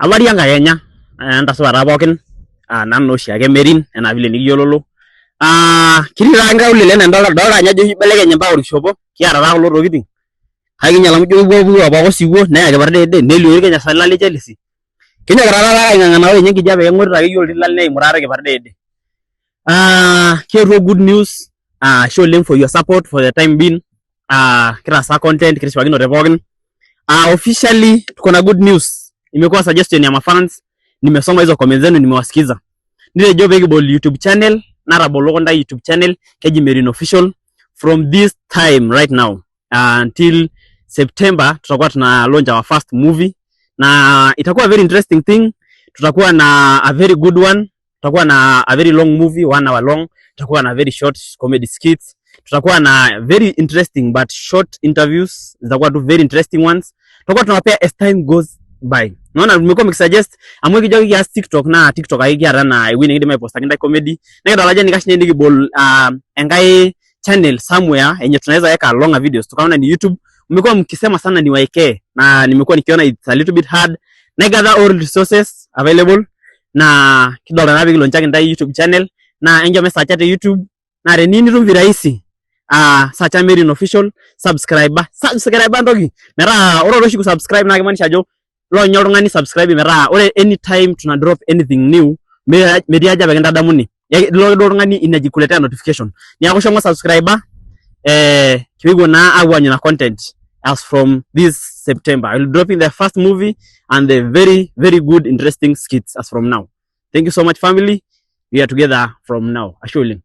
Alari anga Kenya entaswata pookin nanu oshiake Merin enaa vile nikiyiololo. Kiti taa nkaulele dolta ajo ibelekenye mpaka orkishopo kiata taa kulo tokitin. Kake kinyala amu ijo puo apa osiwuo neyaki parede nelio Kenya sala le Chelsea. Kinyakita taa aing'ang'ana ore nye enkijape keng'orita akeyie oltilal neimurata kiparede. Kietuo good news show oleng for your support for the time being. Kitaasa content kitishipakinote pookin. Officially tuko na good news. Imekuwa suggestion ya mafans, nimesoma hizo comments zenu, nimewasikiza. Nitejo pee kibol YouTube channel, natabolo konda YouTube channel keji Merin official from this time right now until September tutakuwa tuna launch our first movie na itakuwa very interesting thing. Tutakuwa na a very good one, tutakuwa na a very long movie 1 hour long, tutakuwa na very short comedy skits, tutakuwa na very interesting but short interviews, zitakuwa tu very interesting ones. Tutakuwa tunawapea as time goes by. Naona mmekuwa mkisuggest amwe kijoki ya TikTok na TikTok aikiata na iwini ngidima iposta kinda comedy. Nakidalaje nikashine ndikibol enkai channel somewhere enye tunaweza weka longer videos. Tukaona ni YouTube. Mmekuwa mkisema sana niwaekee na nimekuwa nikiona it's a little bit hard. Nagather all resources available na kidolta na bigilo nchaki ndai YouTube channel na enjo message at YouTube na renini tu virahisi. Search Merin official, subscribe ndogi. Mera oro shi ku subscribe na kimaanisha ajo lo nyo oltung'ani subscribe mera ore anytime tuna drop anything new media aja bekenda damuni lo oltung'ani inajikuletea notification. Niaku shomo subscriber kiwigo na awanyu na content as from this September. I will dropping the first movie and the very very good interesting skits as from now. Thank you so much family. We are together from now. Ashuli.